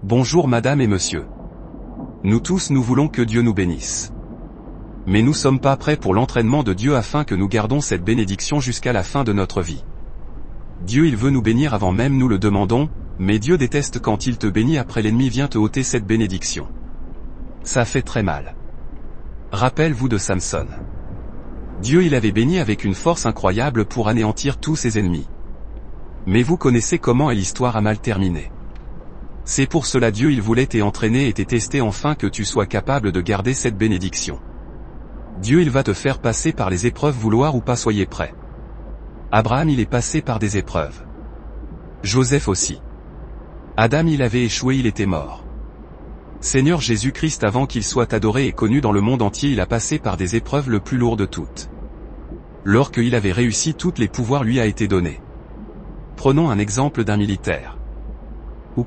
Bonjour madame et monsieur. Nous tous nous voulons que Dieu nous bénisse. Mais nous sommes pas prêts pour l'entraînement de Dieu afin que nous gardons cette bénédiction jusqu'à la fin de notre vie. Dieu il veut nous bénir avant même nous le demandons, mais Dieu déteste quand il te bénit après l'ennemi vient te ôter cette bénédiction. Ça fait très mal. Rappelle-vous de Samson. Dieu il avait béni avec une force incroyable pour anéantir tous ses ennemis. Mais vous connaissez comment l'histoire a mal terminé. C'est pour cela Dieu il voulait t'entraîner et te tester afin que tu sois capable de garder cette bénédiction. Dieu il va te faire passer par les épreuves vouloir ou pas soyez prêts. Abraham il est passé par des épreuves. Joseph aussi. Adam il avait échoué il était mort. Seigneur Jésus-Christ avant qu'il soit adoré et connu dans le monde entier il a passé par des épreuves le plus lourdes de toutes. Lorsqu'il avait réussi toutes les pouvoirs lui a été donné. Prenons un exemple d'un militaire. Ou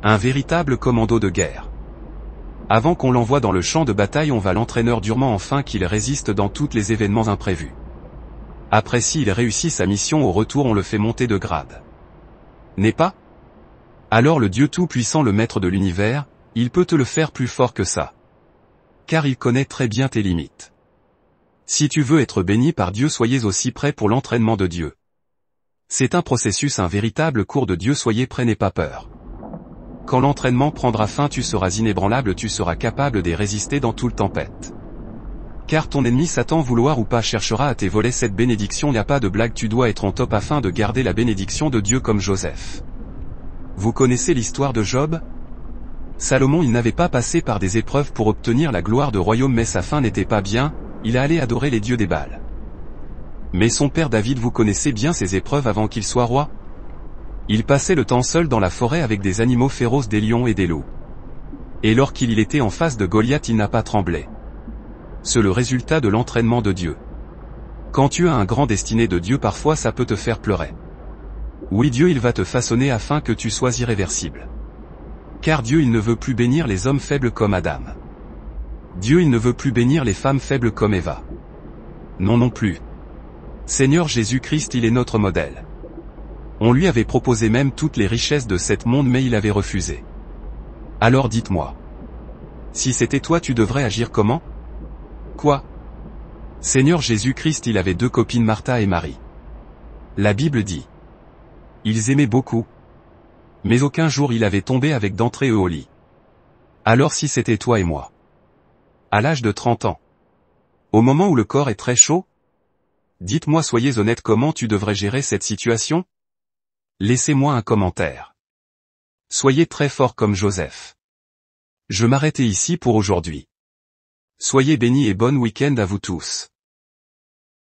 un véritable commando de guerre. Avant qu'on l'envoie dans le champ de bataille on va l'entraîneur durement afin qu'il résiste dans tous les événements imprévus. Après s'il réussit sa mission au retour on le fait monter de grade. N'est pas? Alors le Dieu Tout-Puissant le Maître de l'univers, il peut te le faire plus fort que ça. Car il connaît très bien tes limites. Si tu veux être béni par Dieu soyez aussi prêt pour l'entraînement de Dieu. C'est un processus un véritable cours de Dieu soyez prêts n'aie pas peur. Quand l'entraînement prendra fin tu seras inébranlable tu seras capable de résister dans toute tempête. Car ton ennemi Satan vouloir ou pas cherchera à te voler cette bénédiction n'y a pas de blague tu dois être en top afin de garder la bénédiction de Dieu comme Joseph. Vous connaissez l'histoire de Job? Salomon il n'avait pas passé par des épreuves pour obtenir la gloire de royaume mais sa fin n'était pas bien, il a allé adorer les dieux des Baals. Mais son père David vous connaissez bien ses épreuves avant qu'il soit roi? Il passait le temps seul dans la forêt avec des animaux féroces des lions et des loups. Et lorsqu'il était en face de Goliath il n'a pas tremblé. C'est le résultat de l'entraînement de Dieu. Quand tu as un grand destiné de Dieu parfois ça peut te faire pleurer. Oui Dieu il va te façonner afin que tu sois irréversible. Car Dieu il ne veut plus bénir les hommes faibles comme Adam. Dieu il ne veut plus bénir les femmes faibles comme Eva. Non plus. Seigneur Jésus-Christ il est notre modèle. On lui avait proposé même toutes les richesses de cet monde mais il avait refusé. Alors dites-moi. Si c'était toi tu devrais agir comment? Quoi? Seigneur Jésus-Christ il avait deux copines Martha et Marie. La Bible dit. Ils aimaient beaucoup. Mais aucun jour il avait tombé avec d'entrée eux au lit. Alors si c'était toi et moi. À l'âge de 30 ans. Au moment où le corps est très chaud? Dites-moi soyez honnête comment tu devrais gérer cette situation? Laissez-moi un commentaire. Soyez très fort comme Joseph. Je m'arrête ici pour aujourd'hui. Soyez bénis et bon week-end à vous tous.